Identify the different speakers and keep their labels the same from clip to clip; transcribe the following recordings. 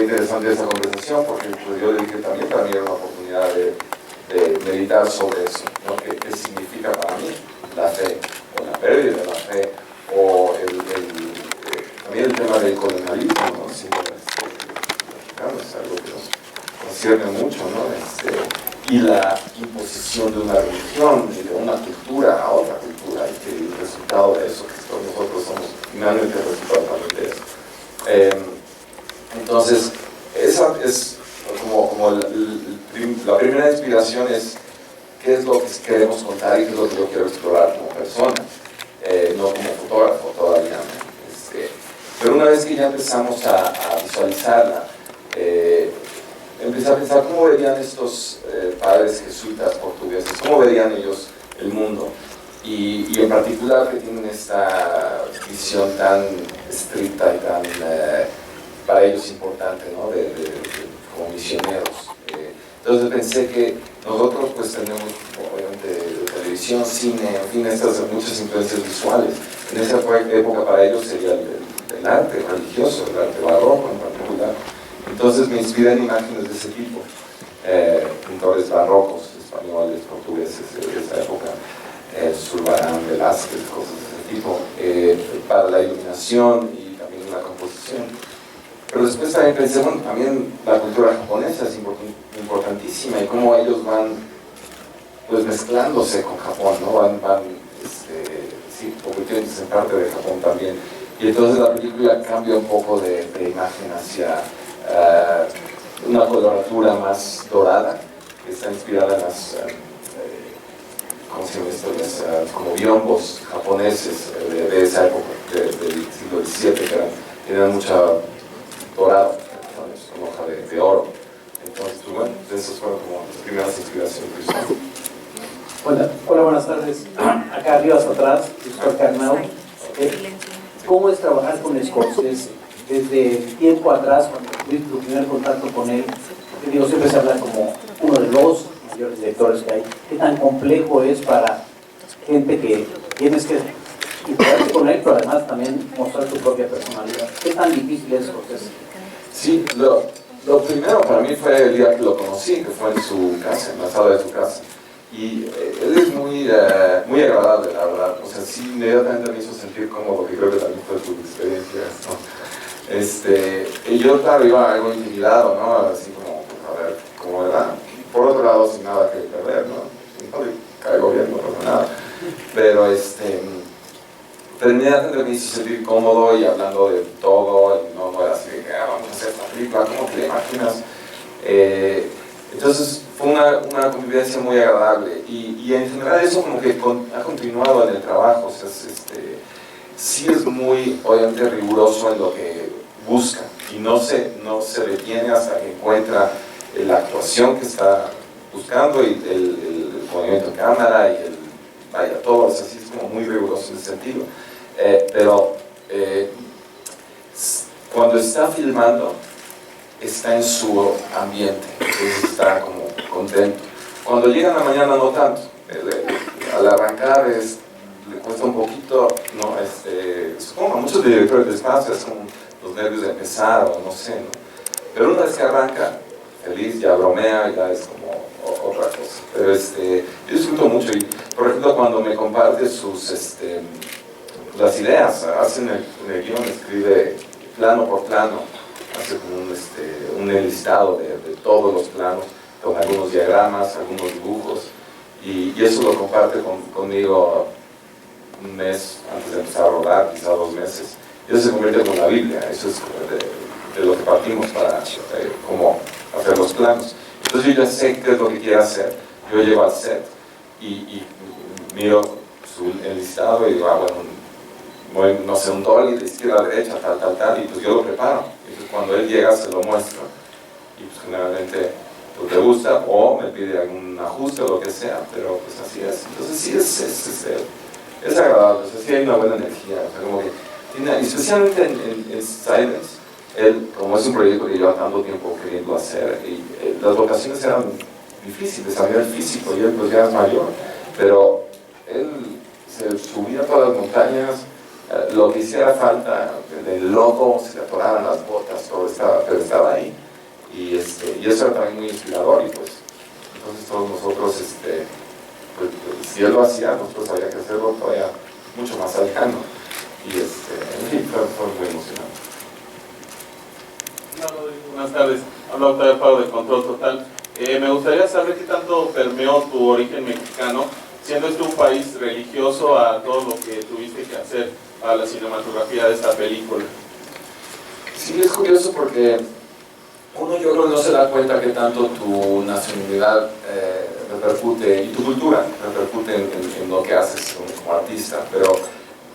Speaker 1: fue interesante esa conversación porque pues, yo le dije también para mí era una oportunidad de meditar sobre eso, ¿no? ¿Qué significa para mí la fe, o la pérdida de la fe, o también el tema del colonialismo, ¿no? Sí, es algo que nos concierne mucho, ¿no? Y la imposición de una religión y de una cultura a otra cultura, y que el resultado de eso, que nosotros somos finalmente el resultado también de eso. Entonces, esa es como la primera inspiración es qué es lo que queremos contar y qué es lo que yo quiero explorar como persona, no como fotógrafo todavía. Pero una vez que ya empezamos a visualizarla, empecé a pensar cómo verían estos padres jesuitas portugueses, cómo verían ellos el mundo, y en particular que tienen esta visión tan estricta y tan para ellos importante, ¿no? Como misioneros. Entonces pensé que nosotros pues tenemos obviamente televisión, cine, en fin, estas muchas influencias visuales. En esa época para ellos sería el arte religioso, el arte barroco en particular. Entonces me inspiré en imágenes de ese tipo, pintores barrocos, españoles, portugueses de esa época, Zurbarán, Velázquez, cosas de ese tipo, para la iluminación y también la composición. Pero después también pensé, bueno, también la cultura japonesa es importantísima y cómo ellos van pues mezclándose con Japón, ¿no? Van sí, convirtiéndose en parte de Japón también. Y entonces la película cambia un poco de imagen hacia una coloratura más dorada, que está inspirada en las, ¿cómo se llama esto? Como biombos japoneses de esa época, del siglo XVII, que eran mucha dorado, con hoja de oro. Entonces, pues bueno, esas fueron como las primeras inspiraciones.
Speaker 2: Hola, buenas tardes. Acá arriba hasta atrás, Jorge Arnau. ¿Cómo es trabajar con Scorsese? Desde tiempo atrás, cuando tuviste tu primer contacto con él, porque digo, siempre se habla como uno de los mayores directores que hay. ¿Qué tan complejo es para gente que tienes que integrarte con él, pero además también mostrar tu propia personalidad? ¿Qué tan difícil es Scorsese?
Speaker 1: Sí, lo primero para mí fue el día que lo conocí, que fue en su casa, en la sala de su casa. Y él es muy agradable, la verdad. O sea, sí, inmediatamente me hizo sentir cómodo, que creo que también fue tu experiencia, ¿no? Y yo, claro, iba algo intimidado, ¿no? Así como, a ver, cómo era. Por otro lado, sin nada que perder, ¿no? No le caigo bien, no pasa nada. Pero, inmediatamente me hizo sentir cómodo y hablando de todo, y no era así de que vamos a hacer esta película, ¿cómo te imaginas? Entonces fue una convivencia muy agradable y en general eso como que ha continuado en el trabajo. O sea, sí es muy obviamente riguroso en lo que busca y no se detiene hasta que encuentra la actuación que está buscando y el movimiento de cámara y vaya, todo, o sea, sí es como muy riguroso en ese sentido. Pero cuando está filmando está en su ambiente, entonces está como contento. Cuando llega en la mañana no tanto, al arrancar le cuesta un poquito, ¿no? Supongo a muchos directores de espacio es como los nervios de empezar o no sé, ¿no? Pero una vez que arranca, feliz, ya bromea, ya es como otra cosa. Pero yo disfruto mucho y, por ejemplo, cuando me comparte las ideas, hace en el guión, escribe plano por plano, hace como un enlistado de todos los planos, con algunos diagramas, algunos dibujos, y eso lo comparte conmigo un mes antes de empezar a rodar, quizá 2 meses, y eso se convierte como la Biblia. Eso es de lo que partimos para cómo hacer los planos. Entonces yo ya sé qué es lo que quiere hacer, yo llevo al set y miro su enlistado y digo, bueno, no sé, un dolly de izquierda a derecha, tal, y pues yo lo preparo. Entonces cuando él llega se lo muestro y pues generalmente pues, le gusta o me pide algún ajuste o lo que sea, pero pues así es. Entonces sí es agradable, o sea, sí hay una buena energía, o sea, como que tiene, especialmente en Silence, él, como es un proyecto que lleva tanto tiempo queriendo hacer, y las locaciones eran difíciles a nivel físico, y él pues ya es mayor, pero él se subía a todas las montañas, lo que hiciera falta, el lodo, se le atoraran las botas, todo estaba, pero estaba ahí. Y eso era también muy inspirador, y pues, entonces todos nosotros, pues, si él lo hacía, nosotros había que hacerlo todavía mucho más cercano. Y en fin, fue muy emocionante.
Speaker 3: Buenas tardes, habla Octavio Pablo de Control Total. Me gustaría saber qué tanto permeó tu origen mexicano, siendo este un país religioso, a todo lo que tuviste que hacer a la cinematografía de esta película.
Speaker 1: Sí, es curioso porque uno, yo creo que no se da cuenta que tanto tu nacionalidad repercute, y tu cultura repercute en lo que haces como artista, pero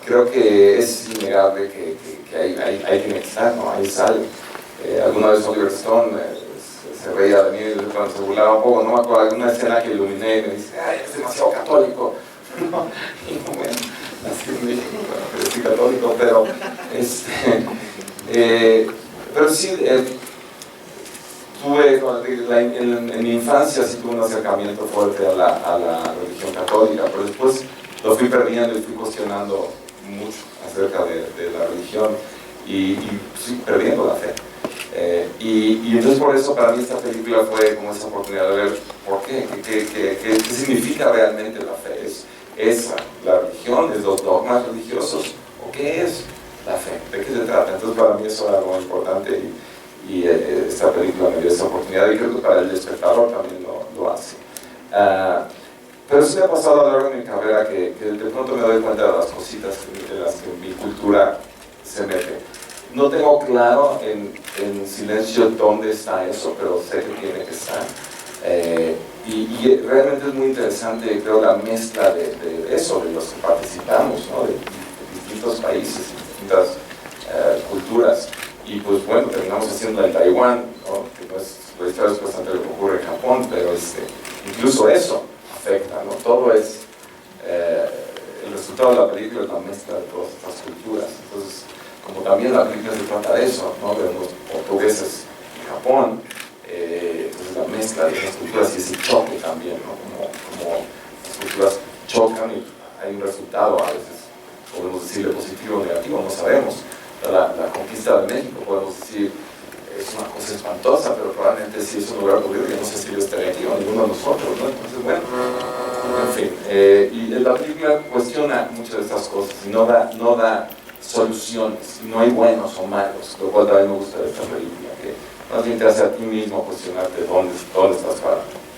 Speaker 1: creo que es innegable que ahí tiene que estar, ¿no? Ahí sale. Alguna vez Oliver Stone se reía de mí cuando se burlaba un poco, no me acuerdo, alguna escena que iluminé y me dice, ay, es demasiado católico. ¿No? Y bueno, nací en México, bueno, soy católico, pero sí, en mi infancia sí tuve un acercamiento fuerte a la religión católica, pero después lo fui perdiendo y fui cuestionando mucho acerca de la religión y sí, perdiendo la fe. Y entonces por eso para mí esta película fue como esa oportunidad de ver por qué significa realmente la fe. ¿Es la religión? ¿Es los dogmas religiosos? ¿O qué es la fe? ¿De qué se trata? Entonces para mí eso era algo importante y esta película me dio esa oportunidad y creo que para el espectador también lo hace. Pero sí me ha pasado a lo largo de mi carrera que de pronto me doy cuenta de las cositas en las que mi cultura se mete. No tengo claro en silencio dónde está eso, pero sé que tiene que estar. Y realmente es muy interesante, creo, la mezcla de eso, de los que participamos, ¿no? de distintos países, distintas culturas. Y pues bueno, terminamos haciendo en Taiwán, ¿no? Que no es la historia es bastante lo que ocurre en Japón, pero incluso eso afecta, ¿no? Todo es, el resultado de la película es la mezcla de todas estas culturas. Entonces, como también la película se trata de eso, ¿no? De los portugueses en Japón, entonces la mezcla de esas culturas y ese choque también, ¿no? Como las culturas chocan y hay un resultado, a veces podemos decirle positivo o negativo, no sabemos. La conquista de México, podemos decir, es una cosa espantosa, pero probablemente si eso no hubiera ocurrido, yo no sé si yo estaría aquí o ninguno de nosotros, ¿no? Entonces, bueno, en fin, y la película cuestiona muchas de estas cosas y no da soluciones, no hay buenos o malos, lo cual también me gusta de esta película, que más bien te hace a ti mismo cuestionarte dónde estás parado.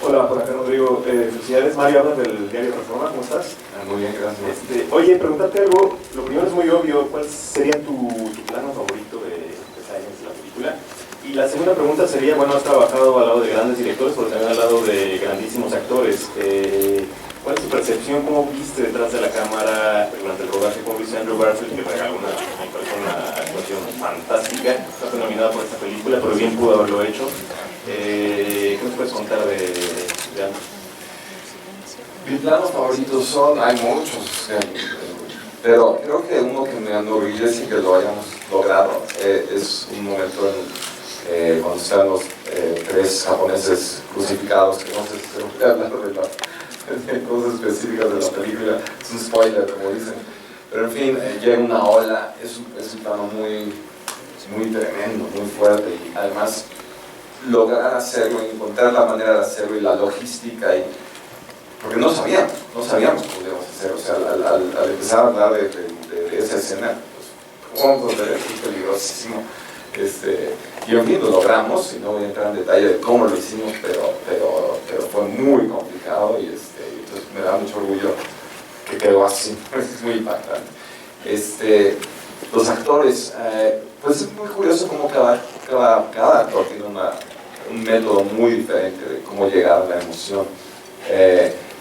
Speaker 4: Hola, por acá Rodrigo. Felicidades, Mario, hablas del diario Reforma, ¿cómo estás?
Speaker 1: Muy bien, gracias.
Speaker 4: Oye, preguntarte algo, lo primero es muy obvio, ¿cuál sería tu plano favorito de Silence, la película? Y la segunda pregunta sería, bueno, has trabajado al lado de grandes directores, pero también al lado de grandísimos actores. ¿Cuál es tu percepción? ¿Cómo viste detrás de la cámara durante el rodaje? ¿Cómo viste a Andrew Garfield, que regaló una actuación fantástica? Está nominada por esta película, pero bien pudo haberlo hecho. ¿Qué nos puedes contar de Andrew?
Speaker 1: Mis planos favoritos hay muchos, pero creo que uno que me enorgullece que lo hayamos logrado es un momento cuando están los tres japoneses crucificados, que no sé si se puede hablar de cosas específicas de la película, es un spoiler como dicen, pero en fin, llega una ola, es un plano muy tremendo, muy fuerte, y además lograr hacerlo, encontrar la manera de hacerlo y la logística, porque no sabíamos cómo íbamos a hacer, o sea, al empezar a hablar de esa escena, pues, ¿cómo vamos a hacer? Es peligrosísimo. Y en fin, lo logramos, y no voy a entrar en detalle de cómo lo hicimos, pero fue muy complicado y entonces me da mucho orgullo que quedó así, es muy impactante. Los actores, pues es muy curioso cómo cada actor tiene un método muy diferente de cómo llegar a la emoción.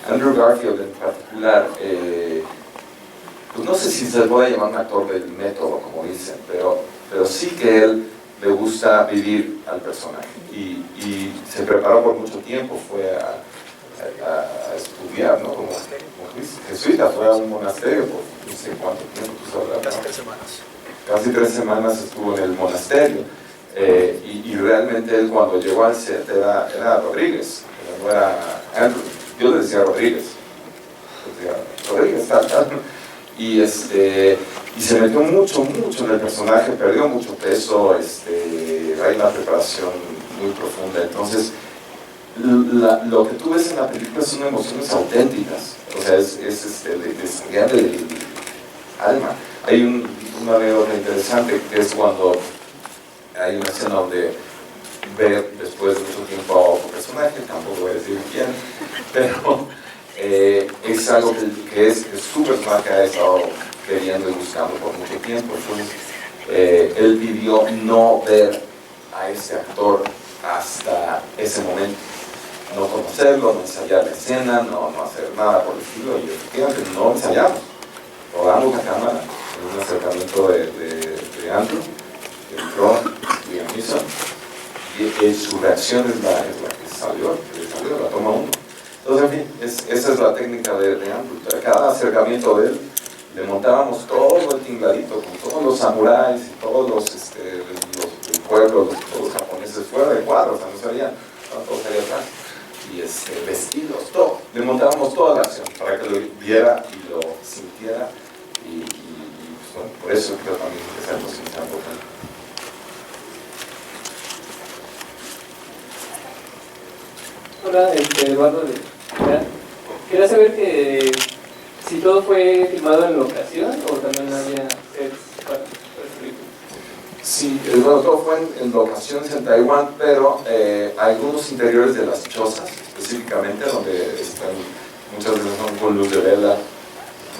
Speaker 1: Andrew Garfield en particular, pues no sé si se puede llamar un actor del método, como dicen, pero sí que él le gusta vivir al personaje y se preparó por mucho tiempo, fue a estudiar, ¿no? Como jesuita, fue a un monasterio por no sé cuánto tiempo, tú sabrás, ¿no? Casi 3 semanas estuvo en el monasterio, y realmente él cuando llegó al set era Rodríguez, no era Andrew. Yo le decía Rodríguez, tal. y se metió mucho en el personaje, perdió mucho peso, hay una preparación muy profunda. Entonces, lo que tú ves en la película son emociones auténticas, o sea, es de sangre del alma. Hay una anécdota interesante que es cuando hay una escena donde ve después de mucho tiempo a otro personaje, tampoco voy a decir quién, pero es algo que su personaje ha estado queriendo y buscando por mucho tiempo. Entonces él pidió no ver a ese actor hasta ese momento, no conocerlo, no ensayar la escena, no hacer nada por el estilo, y efectivamente no ensayamos, rodamos la cámara en un acercamiento de Andrew, de Ron y de Mason, y su reacción es la que salió, la toma uno. Entonces, en fin, esa es la técnica de Andrew. A cada acercamiento de él le montábamos todo el tingladito, con todos los samuráis y todos los del pueblo, todos los japoneses fuera de cuadro, o sea, no salían, todos ahí atrás, y vestidos, todo. Le montábamos toda la acción para que lo viera y lo sintiera, y pues, bueno, por eso creo también que sea algo tan importante.
Speaker 5: Hola, Eduardo de Irán. Quería saber que si todo fue filmado en locación o también había sets para el película.
Speaker 1: Sí, bueno, todo fue en locaciones en Taiwán, pero algunos interiores de las chozas, específicamente, donde están, muchas veces son con luz de vela,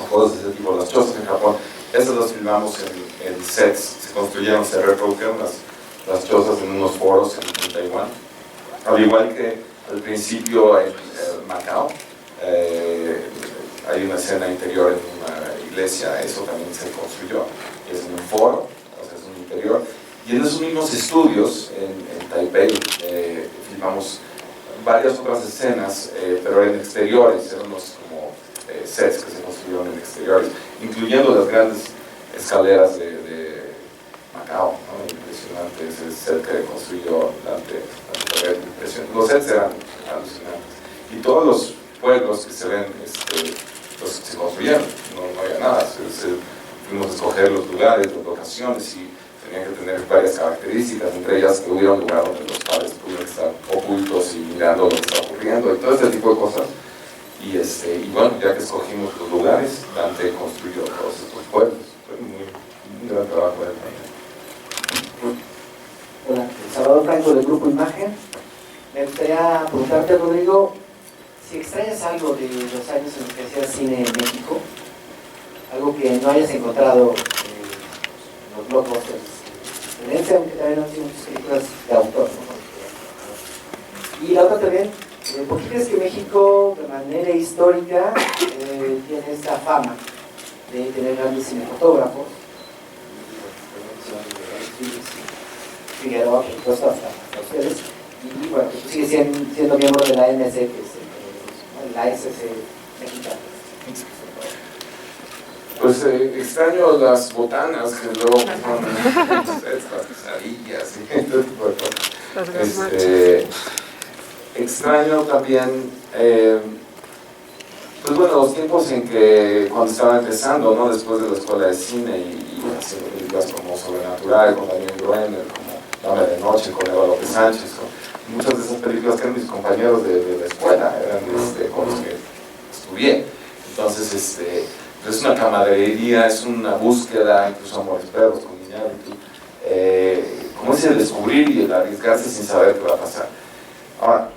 Speaker 1: o cosas de ese tipo, las chozas en Japón, esas las filmamos en sets, se construyeron, se reprodujeron las chozas en unos foros en Taiwán, al igual que al principio en Macao, hay una escena interior en una iglesia, eso también se construyó, es en un foro, o sea, es un interior, y en esos mismos estudios en Taipei filmamos varias otras escenas, pero en exteriores, eran unos como sets que se construyeron en exteriores, incluyendo las grandes escaleras de Macao, ¿no? Impresionante ese set que construyó Dante, impresionante. Los sets eran alucinantes, y todos los pueblos que se ven, los que se construyeron, no había nada, fuimos a escoger los lugares, las locaciones, y tenían que tener varias características, entre ellas que hubiera un lugar donde los padres pudieran estar ocultos y mirando lo que está ocurriendo, y todo este tipo de cosas. Y bueno, ya que escogimos los lugares, Dante construyó todos estos pueblos. Fue un gran trabajo de él también.
Speaker 2: Hola, Salvador Franco del Grupo Imagen. Me gustaría preguntarte, Rodrigo, si extrañas algo de los años en los que hacías cine en México, algo que no hayas encontrado en los blockbusters de excelencia, aunque también han sido muchas películas de autor, ¿no? Y la otra también, ¿por qué crees que México, de manera histórica, tiene esta fama de tener grandes cinefotógrafos? Figueroa, por supuesto, hasta ustedes. Y bueno, tú sigues siendo miembro de la AMC, que es la ASC mexicana.
Speaker 1: Pues extraño las botanas que luego ponen, las quesadillas y este tipo de cosas. Extraño también, pues bueno, los tiempos en que cuando estaba empezando, ¿no? Después de la escuela de cine y haciendo películas como Sobrenatural, con Daniel Groener, como Dame de Noche, con Eva López Sánchez, muchas de esas películas que eran mis compañeros de la escuela, eran con los que estudié. Entonces, es una camaradería, es una búsqueda, incluso Amores Perros con Iñárritu, como es el descubrir y el arriesgarse sin saber qué va a pasar. Ahora,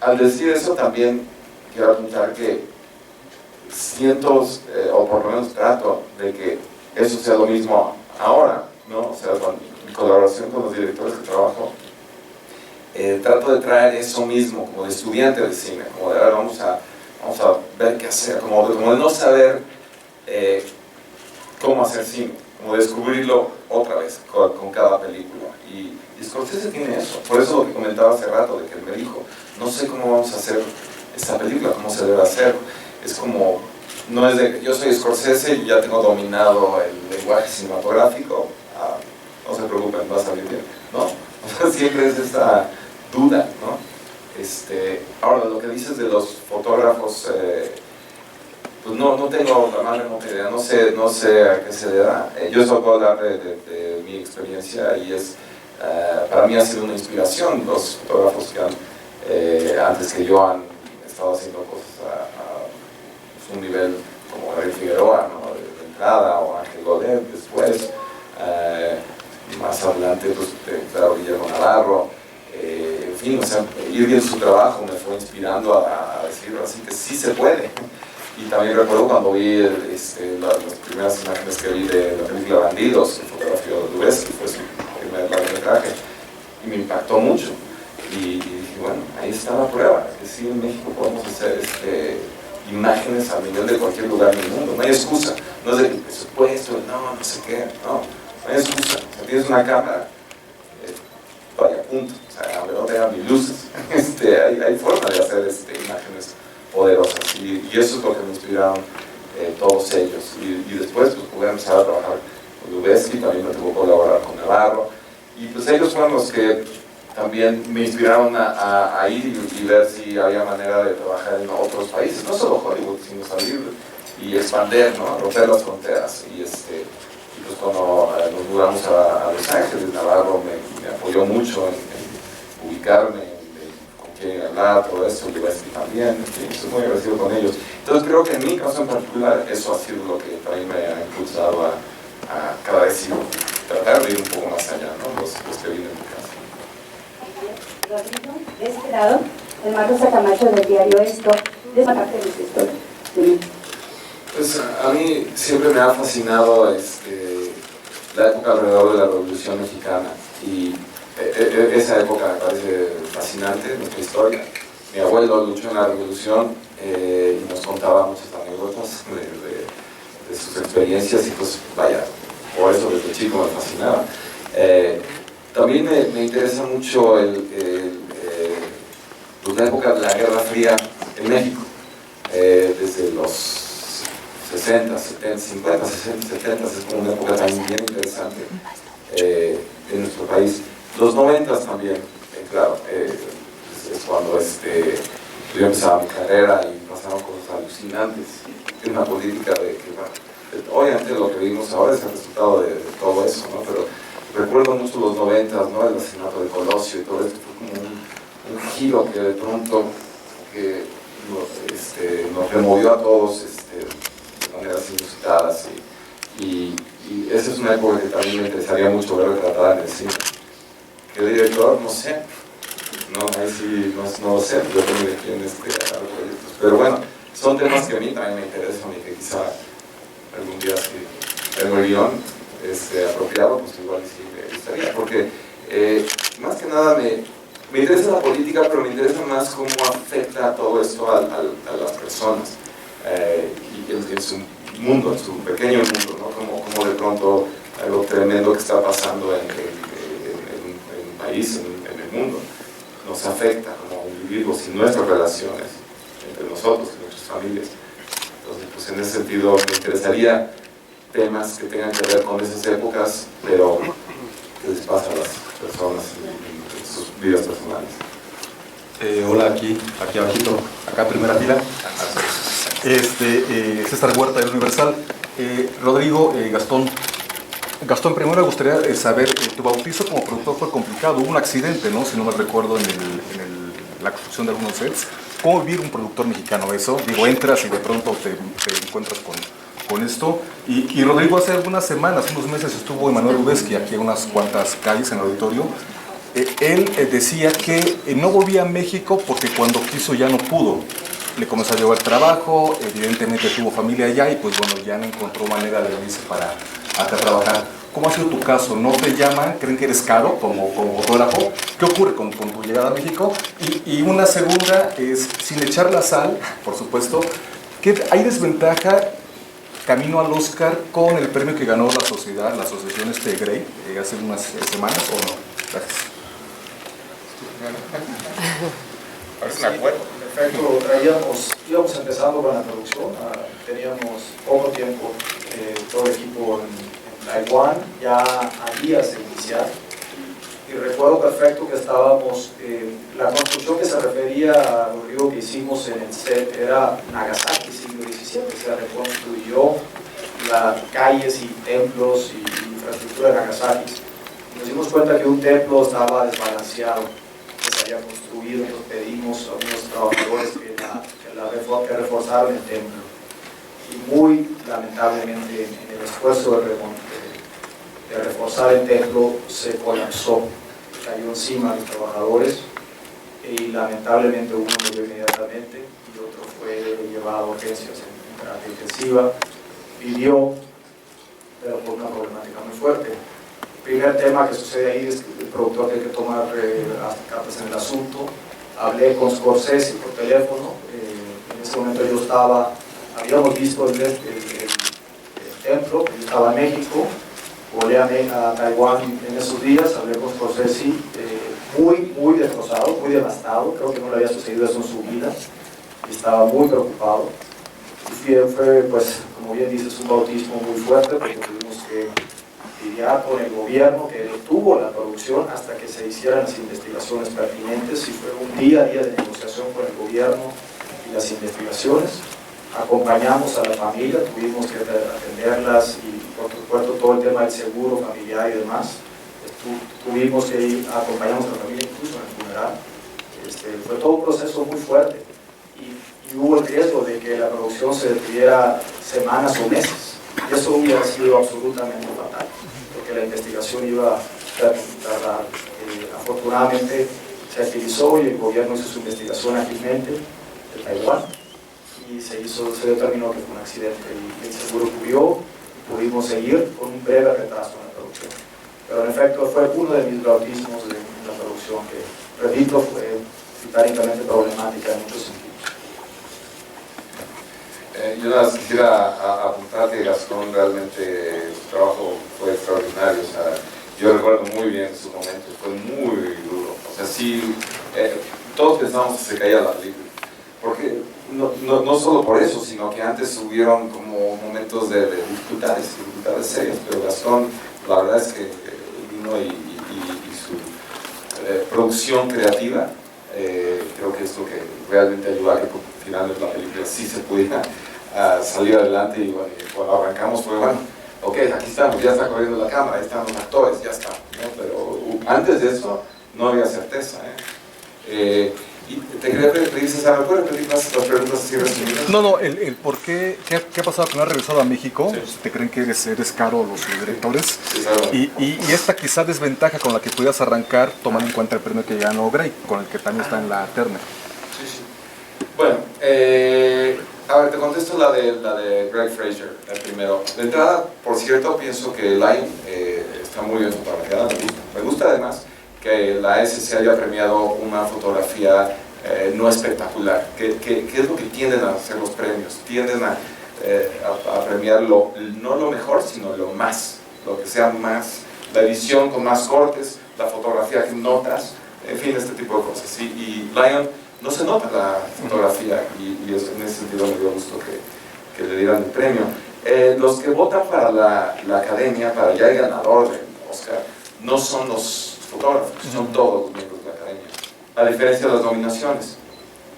Speaker 1: al decir eso también quiero apuntar que siento, o por lo menos trato de que eso sea lo mismo ahora, ¿no? O sea, con mi colaboración con los directores que trabajo, trato de traer eso mismo, como de estudiante de cine, como de ahora vamos a ver qué hacer, como de no saber cómo hacer cine, como descubrirlo otra vez con cada película. Y Scorsese tiene eso, por eso lo que comentaba hace rato, de que él me dijo, no sé cómo vamos a hacer esta película, cómo se debe hacer. Es como, no es de yo soy Scorsese y ya tengo dominado el lenguaje cinematográfico, no se preocupen, va a salir bien, ¿no? O sea, siempre es esta duda, ¿no? Ahora, lo que dices de los fotógrafos, pues no tengo la más remota idea, no sé a qué se deba. Yo solo puedo hablar de mi experiencia y para mí ha sido una inspiración los fotógrafos que antes que yo han estado haciendo cosas a un nivel como Gabriel Figueroa, ¿no? de entrada, o Ángel Godet después, más adelante pues, claro, Guillermo Navarro, en fin, o sea, ir viendo su trabajo me fue inspirando a decir así que sí se puede. Y también recuerdo cuando vi las primeras imágenes que vi de la película Bandidos, el fotografía de Lubezki, fue su primer largometraje, y me impactó mucho. Y dije, bueno, ahí está la prueba, es decir, en México podemos hacer imágenes al nivel de cualquier lugar del mundo, no hay excusa, no es de presupuesto, no sé qué, no hay excusa, o sea, tienes una cámara, vaya, punto, o sea, aunque no tengan ni luces, hay forma de hacer imágenes poderosas, y eso es lo que me inspiraron todos ellos, y después pues pude empezar a trabajar con Lubezki, también me tuvo que colaborar con Navarro, y pues ellos fueron los que también me inspiraron a ir y ver si había manera de trabajar en otros países, no solo Hollywood, sino salir y expandir, ¿no? Romper las fronteras. Y pues cuando nos mudamos a Los Ángeles, Navarro me apoyó mucho en ubicarme, con quién hablar, todo eso, Lubezki también, estoy muy agradecido con ellos. Entonces creo que en mi caso en particular eso ha sido lo que también me ha impulsado a cada vez tratar de ir un poco más allá, ¿no? Los que vienen de casa.
Speaker 6: Rodrigo, de este lado, el Marcos Camacho del diario Esto, de esa parte de nuestra historia.
Speaker 1: Pues a mí siempre me ha fascinado la época alrededor de la Revolución Mexicana y esa época me parece fascinante, nuestra historia. Mi abuelo luchó en la Revolución y nos contaba muchas anécdotas de sus experiencias y pues vaya, por eso desde chico me fascinaba. También me interesa mucho la época de la Guerra Fría en México, desde los 60, 70, 50, 60, 70, es como una época también bien interesante en nuestro país. Los 90 también, claro, es cuando yo empezaba mi carrera y pasaron cosas alucinantes en una política obviamente lo que vivimos ahora es el resultado de todo eso, ¿no? Pero recuerdo mucho los 90, ¿no? El asesinato de Colosio y todo esto fue como un giro que de pronto nos removió a todos de maneras inusitadas y esa es una época que también me interesaría mucho ver retratada en el cine. ¿Qué director? No sé, ahí sí no lo sé, yo tengo aquí en proyectos, pero bueno, son temas que a mí también me interesan y que quizá algún día si tengo el guión apropiado, pues igual sí me gustaría, porque más que nada me interesa la política, pero me interesa más cómo afecta todo esto a las personas y en su mundo, en su pequeño mundo, ¿no? Como de pronto algo tremendo que está pasando en el país, en el mundo, nos afecta como individuos y nuestras relaciones entre nosotros y nuestras familias. Entonces, pues en ese sentido me interesaría temas que tengan que ver con esas épocas, pero que les pasa a las personas en sus vidas personales.
Speaker 7: Hola, aquí abajito, acá primera fila. César Huerta del Universal. Rodrigo, Gastón, primero me gustaría saber, tu bautizo como productor fue complicado, hubo un accidente, ¿no? Si no me recuerdo, en la construcción de algunos sets. ¿Cómo vivir un productor mexicano eso? Digo, entras y de pronto te encuentras con esto. Y Rodrigo, hace algunas semanas, unos meses, estuvo Emanuel Lubezki aquí a unas cuantas calles en el auditorio. Él decía que no volvía a México porque cuando quiso ya no pudo. Le comenzó a llevar trabajo, evidentemente tuvo familia allá y pues bueno, ya no encontró manera de irse para acá trabajar. ¿Cómo ha sido tu caso? ¿No te llaman? ¿Creen que eres caro como fotógrafo? ¿Qué ocurre con tu llegada a México? Y una segunda es, sin echar la sal, por supuesto, ¿que hay desventaja camino al Oscar con el premio que ganó la asociación Grey hace unas semanas o no? Gracias.
Speaker 1: Parece un acuerdo.
Speaker 8: En efecto, íbamos empezando con la producción, teníamos poco tiempo, todo el equipo en Taiwán, ya a días de iniciar, y recuerdo perfecto que estábamos, la construcción que se refería a Rodrigo que hicimos en el set era Nagasaki, siglo XVII, 2017 se reconstruyó las calles y templos y infraestructura de Nagasaki. Nos dimos cuenta que un templo estaba desbalanceado, que se había construido, entonces pedimos a unos trabajadores que reforzaran el templo. Y muy lamentablemente en el esfuerzo de reforzar el templo se colapsó, cayó encima de los trabajadores y lamentablemente uno murió inmediatamente y otro fue llevado a urgencias en terapia intensiva, vivió, pero por una problemática muy fuerte. El primer tema que sucede ahí es que el productor tiene que tomar las cartas en el asunto. Hablé con Scorsese por teléfono, en ese momento habíamos visto el templo, yo estaba en México, volé a Taiwán en esos días, hablé con Scorsese, muy destrozado, muy devastado, creo que no le había sucedido eso en su vida, y estaba muy preocupado. Y fue, pues, como bien dices, un bautismo muy fuerte, porque tuvimos que lidiar con el gobierno que detuvo la producción hasta que se hicieran las investigaciones pertinentes, y fue un día a día de negociación con el gobierno y las investigaciones. Acompañamos a la familia, tuvimos que atenderlas y por supuesto todo el tema del seguro familiar y demás. Tuvimos que ir, acompañamos a la familia incluso en el funeral. Fue todo un proceso muy fuerte y hubo el riesgo de que la producción se detuviera semanas o meses. Y eso hubiera sido absolutamente fatal, porque la investigación iba a tardar. Afortunadamente se agilizó y el gobierno hizo su investigación ágilmente de Taiwán y se determinó que fue un accidente y el seguro cubrió y pudimos seguir con un breve retraso en la producción. Pero en efecto fue uno de mis bautismos de la producción que, repito, fue titánicamente problemática en muchos sentidos.
Speaker 1: Yo nada más quisiera apuntar que Gastón realmente su trabajo fue extraordinario. O sea, yo recuerdo muy bien su momento, fue muy duro. O sea, sí, todos pensábamos que se caía la película. Porque no solo por eso, sino que antes hubieron como momentos de dificultades serias. Pero Gastón, la verdad es que vino y su producción creativa, creo que es lo que realmente ayudó a que finalmente la película sí se pudiera salir adelante y bueno, y cuando arrancamos fue bueno, ok, aquí estamos, ya está corriendo la cámara, ahí están los actores, ya está, ¿no? Pero antes de eso no había certeza, y te quería pedir, César, ¿me puedes repetir las preguntas así resumidas?
Speaker 7: No, el por qué, ¿qué ha pasado con no ha regresado a México? Sí. ¿Te creen que eres caro los directores?
Speaker 1: Sí, claro.
Speaker 7: Y esta quizá desventaja con la que pudieras arrancar, tomando en cuenta el premio que ganó Grey, con el que también está en la terna.
Speaker 1: Sí. Bueno, a ver, te contesto la de Greg Fraser, el primero. De entrada, por cierto, pienso que Lion está muy bien fotografiada, me gusta además que la SC haya premiado una fotografía no espectacular, que es lo que tienden a hacer los premios, tienden a premiar no lo mejor, sino lo más, lo que sea más, la edición con más cortes, la fotografía que notas, en fin, este tipo de cosas. Y Lion no se nota la fotografía y en ese sentido me dio gusto que le dieran el premio. Los que votan para la academia, para ya el ganador del Oscar, no son los fotógrafos, son todos los miembros de la academia, a diferencia de las nominaciones.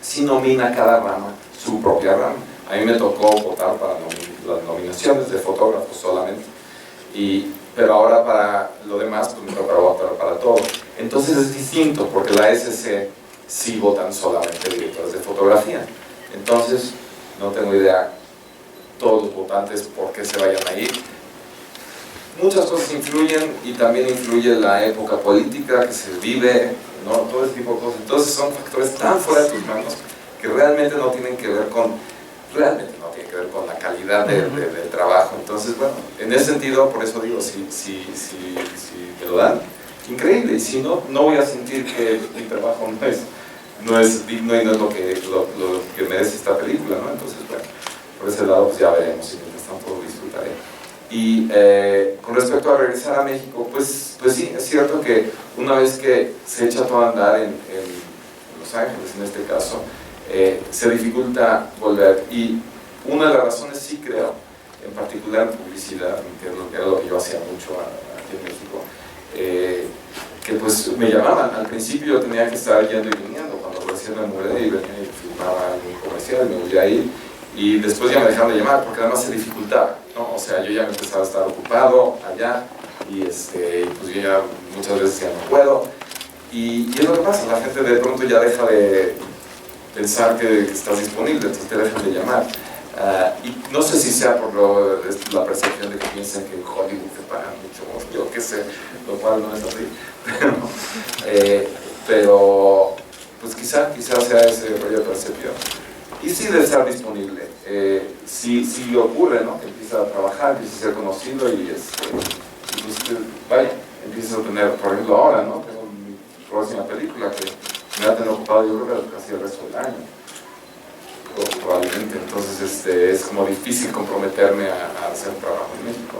Speaker 1: Sí nomina cada rama su propia rama. A mí me tocó votar para las nominaciones de fotógrafos solamente, pero ahora para lo demás pues me toca votar para todo. Entonces es distinto, porque la SC sí votan solamente directores de fotografía. Entonces no tengo idea todos los votantes por qué se vayan a ir. Muchas cosas influyen y también influye la época política que se vive, ¿no? Todo ese tipo de cosas. Entonces son factores tan fuera de tus manos que realmente no tienen que ver con la calidad del trabajo. Entonces, bueno, en ese sentido, por eso digo, si te lo dan, increíble. Y si no, no voy a sentir que mi trabajo no es digno y no es lo que merece esta película, ¿no? Entonces, bueno, por ese lado pues ya veremos y mientras tanto disfrutaré. Y con respecto a regresar a México, pues sí, es cierto que una vez que se echa todo a andar en Los Ángeles, en este caso, se dificulta volver. Y una de las razones, sí creo, en particular en publicidad, que era lo que yo hacía mucho aquí en México, que pues me llamaban. Al principio yo tenía que estar yendo y viniendo, cuando recién me mudé y venía y filmaba algún comercial, me volvía a ir. y después ya me dejaron de llamar porque además se dificultaba, ¿no? O sea, yo ya me empezaba a estar ocupado allá y pues yo ya muchas veces ya no puedo. Y es lo que pasa, la gente de pronto ya deja de pensar que estás disponible, entonces te dejan de llamar. Y no sé si sea por la percepción de que piensan que en Hollywood te pagan mucho, yo qué sé, lo cual no es así. Pero pues quizá sea ese rollo de percepción. Y sí de estar disponible. Sí ocurre, ¿no? Que empieza a trabajar, empieza a ser conocido y pues, vaya, empiezas a tener, por ejemplo ahora, ¿no? Tengo mi próxima película que me va a tener ocupado yo creo que casi el resto del año. Probablemente, entonces es como difícil comprometerme a hacer un trabajo en México.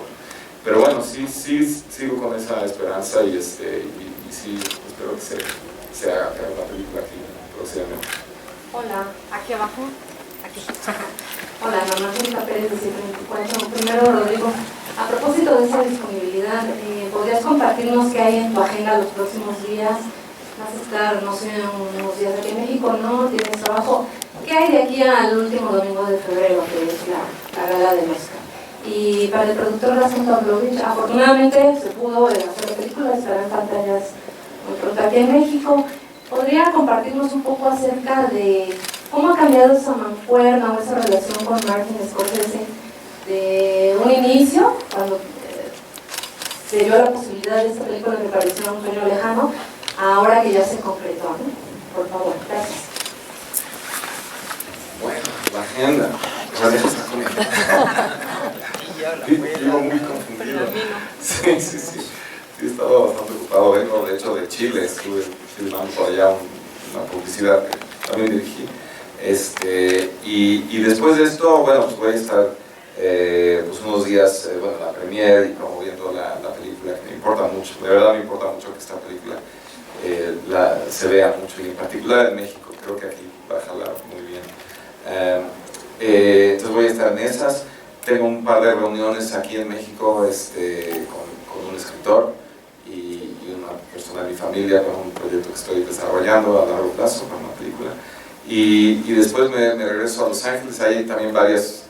Speaker 1: Pero bueno, sí sigo con esa esperanza y sí espero que se haga una película aquí próximamente.
Speaker 9: Hola, aquí abajo. Aquí. Hola, Norma Angélica Pérez de 724. Primero, Rodrigo, a propósito de esa disponibilidad, ¿podrías compartirnos qué hay en tu agenda los próximos días? ¿Vas a estar, no sé, unos días aquí en México, no? ¿Tienes trabajo? ¿Qué hay de aquí al último domingo de febrero, que es la gala de Mezcal? Y para el productor Gastón Pavlovich, afortunadamente se pudo hacer la película, estará en pantallas muy pronto aquí en México. ¿Podría compartirnos un poco acerca de cómo ha cambiado esa mancuerna o esa relación con Martin Scorsese de un inicio, cuando se dio la posibilidad de esta película que parecía un sueño lejano, a ahora que ya se concretó, ¿no? Por favor, gracias.
Speaker 1: Bueno, la agenda, pues deja estar con ella. Vivo muy confundido. Sí, he estado bastante ocupado, vengo de hecho de Chile, estuve filmando por allá una publicidad que también dirigí. Y después de esto, bueno, pues voy a estar pues unos días, bueno, en la premiere y promoviendo la película, que me importa mucho, de verdad me importa mucho que esta película se vea mucho, y en particular en México, creo que aquí va a jalar muy bien. Entonces voy a estar en esas. Tengo un par de reuniones aquí en México con un escritor y una persona de mi familia para un proyecto que estoy desarrollando a largo plazo para una película. Y después me regreso a Los Ángeles. Hay también varios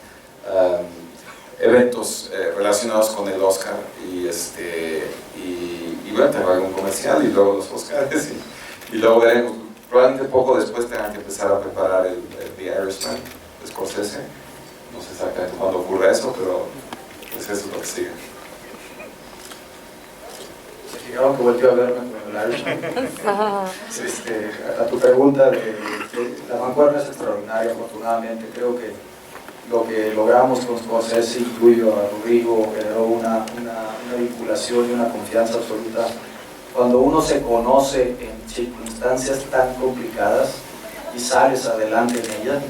Speaker 1: eventos relacionados con el Oscar y bueno, tengo algún comercial y luego los Oscars y luego veremos. Probablemente poco después tengan que empezar a preparar el The Irishman de Scorsese. No sé exactamente cuándo ocurre eso, pero pues eso es lo que sigue.
Speaker 8: Se fijaron que volteó a verme con el Irishman. A tu pregunta, la mancuerna es extraordinaria, afortunadamente. Creo que lo que logramos con Scorsese, incluyo a Rodrigo, generó una vinculación y una confianza absoluta. Cuando uno se conoce en circunstancias tan complicadas y sales adelante en ellas,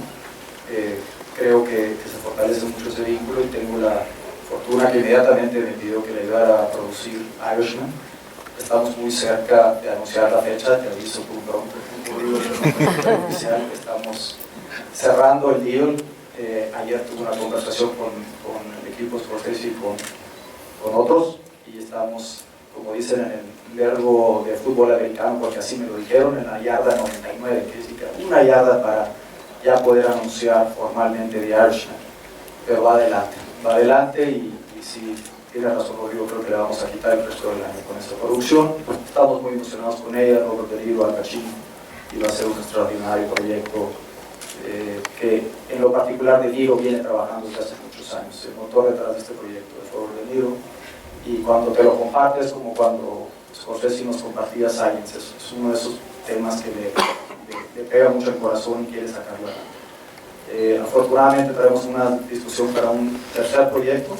Speaker 8: creo que se fortalece mucho ese vínculo, y tengo la fortuna que inmediatamente me pidió que le ayudara a producir Irishman. Estamos muy cerca de anunciar la fecha, te aviso muy pronto, oficial, estamos cerrando el deal. Ayer tuve una conversación con el equipo Scorsese y con otros, y estamos, como dicen en el verbo de fútbol americano, porque así me lo dijeron, en la yarda 99, que es una yarda para ya poder anunciar formalmente The Irishman. Pero va adelante y si tiene razón Rodrigo, creo que le vamos a quitar el resto del año con esta producción. Estamos muy emocionados con ella, Robert De Niro, Al Pacino, y va a ser un extraordinario proyecto que en lo particular De Niro viene trabajando desde hace muchos años. El motor detrás de este proyecto es Robert De Niro, y cuando te lo compartes, como cuando Scorsese nos compartía Science, es uno de esos temas que le pega mucho el corazón y quiere sacarlo adelante. Afortunadamente traemos una discusión para un tercer proyecto.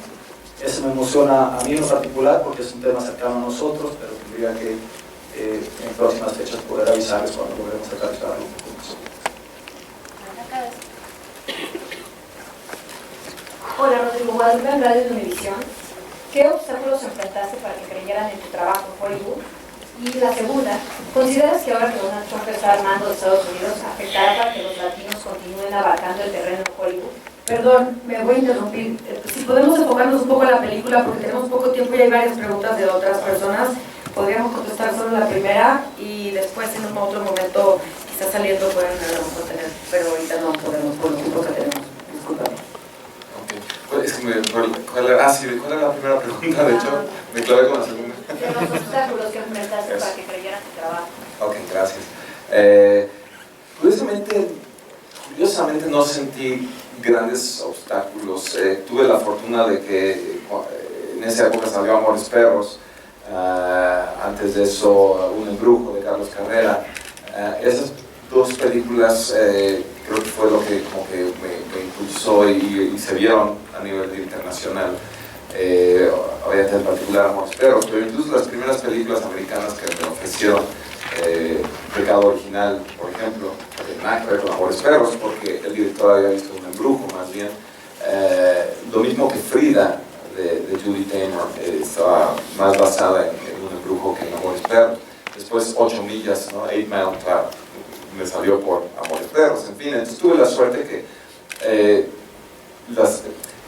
Speaker 8: Ese me emociona a mí en lo particular porque es un tema cercano a nosotros, pero tendría que en próximas fechas poder avisarles cuando logremos aterrizarlo un poco más.
Speaker 9: Hola, Rodrigo, Guadalupe Andrade de Univisión. ¿Qué obstáculos enfrentaste para que creyeran en tu trabajo en Hollywood? Y la segunda, ¿consideras que ahora que Donald Trump está armando Estados Unidos afectará para que los latinos continúen abarcando el terreno en Hollywood?
Speaker 10: Perdón, me voy a interrumpir. Si podemos enfocarnos un poco en la película, porque tenemos poco tiempo y hay varias preguntas de otras personas. Podríamos contestar solo la primera y después en un otro momento, quizás saliendo, pueden tener, pero ahorita no podemos por los tiempos que tenemos. Disculpa.
Speaker 1: que ¿cuál era la primera pregunta? De hecho, me clavé con la segunda.
Speaker 9: De los obstáculos que enfrentaste para que creyeran tu trabajo.
Speaker 1: Ok, gracias. Curiosamente no sentí grandes obstáculos. Tuve la fortuna de que en esa época salió Amores Perros. Antes de eso, Un Embrujo de Carlos Carrera. Esas dos películas creo que fue lo que como que me impulsó y se vieron a nivel internacional. Obviamente en particular Amores Perros, pero incluso las primeras películas americanas que me ofrecieron, Pecado Original, por ejemplo, no tiene nada que ver con Amores Perros, porque el director había visto Un Embrujo más bien. Lo mismo que Frida de Julie Taymor, estaba más basada en Un Embrujo que en Amores Perros. Después 8 millas, ¿no? 8 Mile, claro, me salió por Amores Perros, en fin. Entonces tuve la suerte que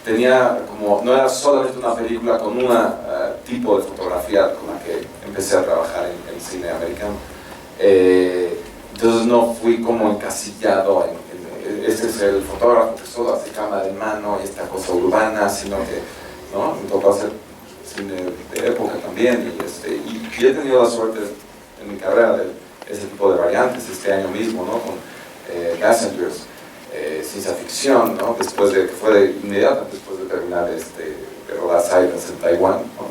Speaker 1: tenía como, no era solamente una película con un tipo de fotografía con la que empecé a trabajar en cine americano. Entonces no fui como encasillado en este es el fotógrafo que solo hace cámara en mano y esta cosa urbana, sino que ¿no? Me tocó hacer cine de época también y he tenido la suerte en mi carrera de ese tipo de variantes este año mismo, ¿no? Con Passengers, ciencia ficción, ¿no? Después de, que fue inmediata después de terminar de rodar Silence en Taiwán, ¿no?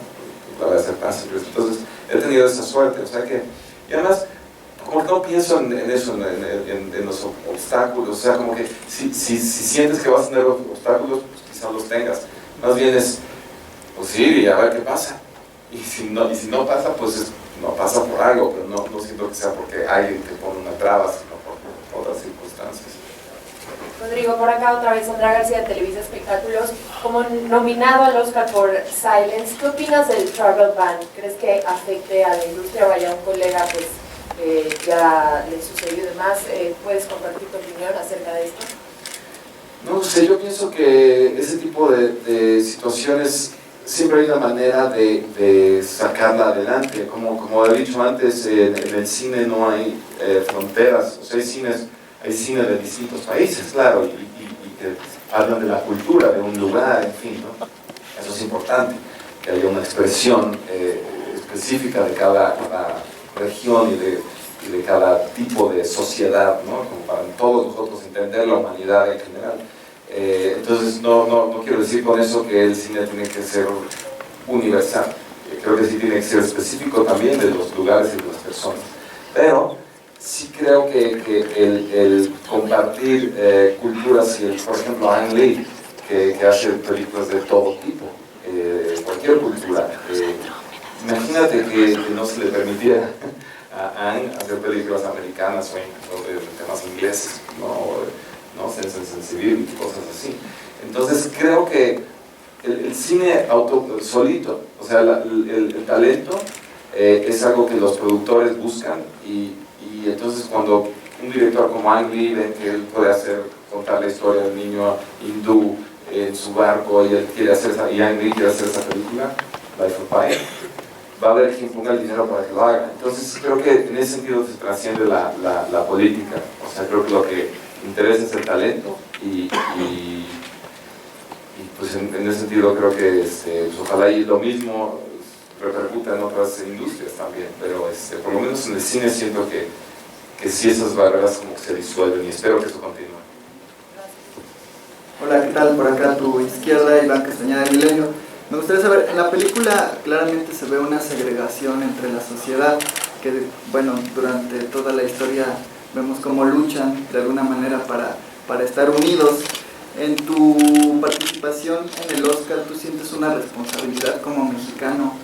Speaker 1: La voy a hacer Passengers. Entonces he tenido esa suerte, o sea que, y además como que no pienso en eso, en los obstáculos, o sea como que si sientes que vas a tener obstáculos, pues quizás los tengas, más bien es pues ir y a ver qué pasa, y si no pasa, pues no pasa por algo, pero no siento que sea porque alguien te pone una traba, sino por otras circunstancias.
Speaker 11: Rodrigo, por acá otra vez, Sandra García de Televisa Espectáculos. Como nominado al Oscar por Silence, ¿qué opinas del travel ban? ¿Crees que afecte a la industria? Vaya, un colega pues ya le sucedió y demás. ¿Puedes compartir tu opinión acerca de esto?
Speaker 1: No sé, yo pienso que ese tipo de situaciones siempre hay una manera de sacarla adelante. Como he dicho antes, en el cine no hay fronteras, o sea, hay cine de distintos países, claro, y que hablan de la cultura de un lugar, en fin, ¿no? Eso es importante, que haya una expresión específica de cada región y de cada tipo de sociedad, ¿no? Como para todos nosotros entender la humanidad en general. Entonces no quiero decir con eso que el cine tiene que ser universal. Creo que sí tiene que ser específico también de los lugares y de las personas. Pero sí creo que el compartir culturas y por ejemplo Ang Lee, que hace películas de todo tipo, cualquier cultura. Imagínate que no se le permitiera a Ang hacer películas americanas o de temas ingleses, ¿no? Sense and Sensibility, cosas así. Entonces creo que el cine solito, o sea, el talento es algo que los productores buscan y entonces cuando un director como Ang Lee ve que él puede contar la historia del niño hindú en su barco y él quiere hacer y Ang Lee quiere hacer esa película, Life of Pi, va a haber quien ponga el dinero para que lo haga. Entonces creo que en ese sentido se trasciende la política, o sea, creo que lo que interesa es el talento y pues en ese sentido creo que pues ojalá y lo mismo repercuta en otras industrias también, pero por lo menos en el cine siento que sí esas barreras como que se disuelven y espero que eso continúe.
Speaker 12: Hola, ¿qué tal? Por acá a tu izquierda, Iván Castañeda de Milenio. Me gustaría saber, en la película claramente se ve una segregación entre la sociedad, que bueno, durante toda la historia vemos cómo luchan de alguna manera para estar unidos. En tu participación en el Oscar, ¿tú sientes una responsabilidad como mexicano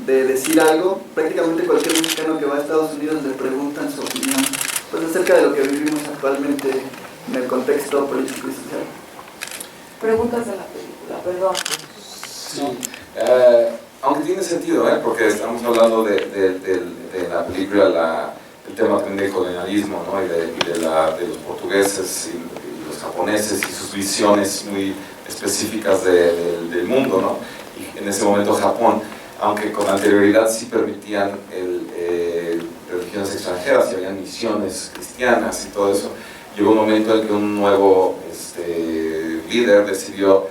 Speaker 12: de decir algo? Prácticamente cualquier mexicano que va a Estados Unidos le preguntan su opinión pues acerca de lo que vivimos actualmente en el contexto político y social.
Speaker 11: Preguntas de la película, perdón.
Speaker 1: Sí, aunque tiene sentido, porque estamos hablando de la película, el tema también del colonialismo, ¿no? y de los portugueses y los japoneses y sus visiones muy específicas del mundo, ¿no? Y en ese momento Japón, aunque con anterioridad sí permitían religiones extranjeras y habían misiones cristianas y todo eso, llegó un momento en que un nuevo líder decidió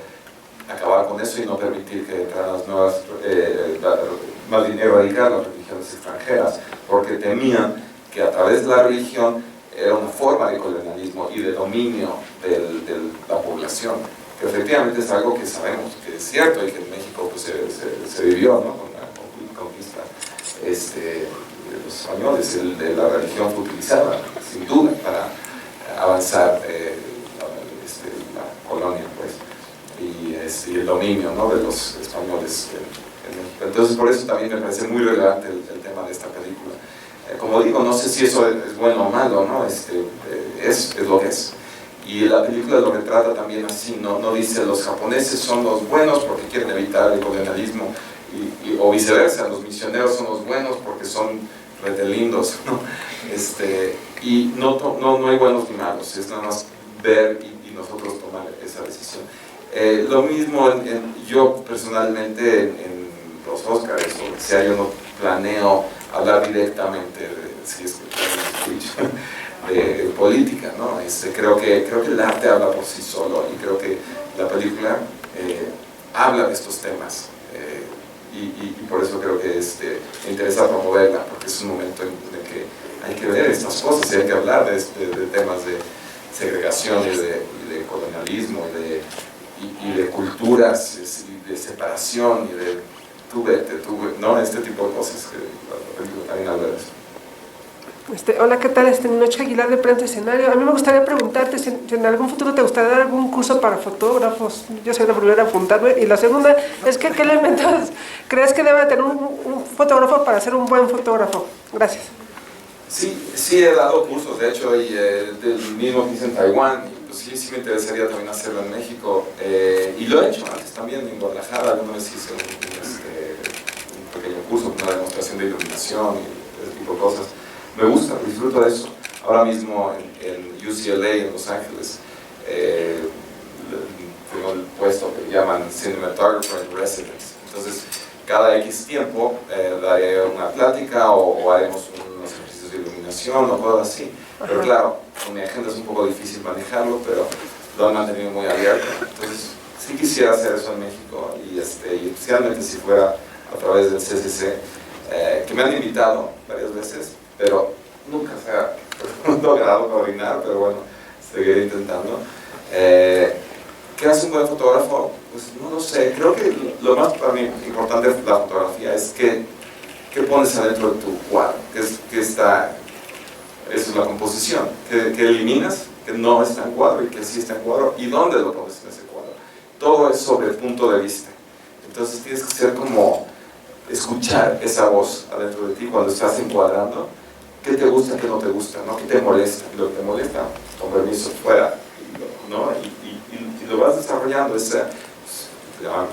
Speaker 1: acabar eso y no permitir que entraran las nuevas, más bien erradicar las religiones extranjeras, porque temían que a través de la religión era una forma de colonialismo y de dominio de la población, que efectivamente es algo que sabemos que es cierto y que en México pues, se vivió, ¿no? Con la conquista de los españoles. La religión fue utilizada sin duda para avanzar la colonia, pues, y el dominio, ¿no? De los españoles en México. Entonces por eso también me parece muy relevante el tema de esta película. Como digo, no sé si eso es bueno o malo, ¿no? Es lo que es. Y la película lo retrata también así, no dice los japoneses son los buenos porque quieren evitar el colonialismo, o viceversa, los misioneros son los buenos porque son rete lindos, ¿no? Y no hay buenos ni malos, es nada más ver y nosotros tomar esa decisión. Lo mismo yo personalmente en los Oscars, o sea, yo no planeo hablar directamente de política, ¿no? Creo que el arte habla por sí solo y creo que la película habla de estos temas y por eso creo que me interesa promoverla, porque es un momento en el que hay que ver estas cosas y hay que hablar de temas de segregación y de colonialismo y de culturas y de separación y de ¿no? Este tipo de cosas que la película también habla de eso.
Speaker 13: Hola, ¿qué tal? Noche Aguilar de Prensa Escenario. A mí me gustaría preguntarte si en algún futuro te gustaría dar algún curso para fotógrafos. Yo soy la primera a apuntarme. Y la segunda es que, ¿qué elementos crees que debe tener un fotógrafo para ser un buen fotógrafo? Gracias.
Speaker 1: Sí he dado cursos, de hecho, del mismo que hice en Taiwán. Y pues sí me interesaría también hacerlo en México. Y lo he hecho antes también en Guadalajara. Alguna vez hice un pequeño curso, una demostración de iluminación y ese tipo de cosas. Me gusta, disfruto de eso. Ahora mismo en UCLA, en Los Ángeles, tengo el puesto que llaman Cinematographer in Residence. Entonces, cada X tiempo daré una plática o haremos unos ejercicios de iluminación o cosas así. Pero claro, con mi agenda es un poco difícil manejarlo, pero lo han mantenido muy abierto. Entonces, sí quisiera hacer eso en México y especialmente si fuera a través del CCC, que me han invitado varias veces, pero nunca se ha logrado coordinar, pero bueno, seguiré intentando. ¿Qué hace un buen fotógrafo? Pues no lo sé, creo que lo más para mí importante de la fotografía es qué pones adentro de tu cuadro, esa es la composición, que eliminas, que no está en cuadro y que sí está en cuadro, y dónde lo pones en ese cuadro. Todo es sobre el punto de vista. Entonces tienes que ser como escuchar esa voz adentro de ti cuando estás encuadrando. ¿Qué te gusta, qué no te gusta, ¿no? ¿Qué te molesta? Y lo que te molesta, con permiso, fuera, ¿no? Y lo vas desarrollando,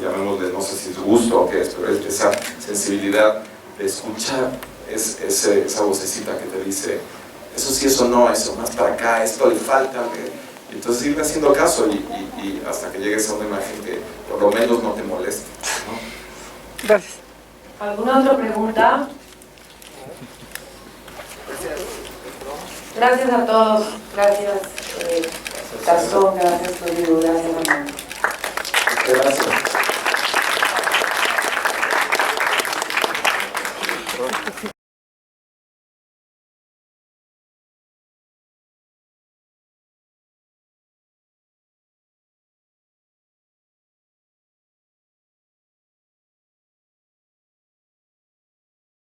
Speaker 1: llamémosle, no sé si es gusto o qué es, pero es esa sensibilidad de escuchar esa vocecita que te dice, eso sí, eso no, eso más para acá, esto le falta, y entonces ir haciendo caso y hasta que llegues a una imagen que por lo menos no te moleste, ¿no?
Speaker 13: Gracias.
Speaker 10: ¿Alguna otra pregunta? Gracias a todos. Gracias, Gastón. Gracias, Rodrigo. Gracias, Armando.
Speaker 1: Gracias.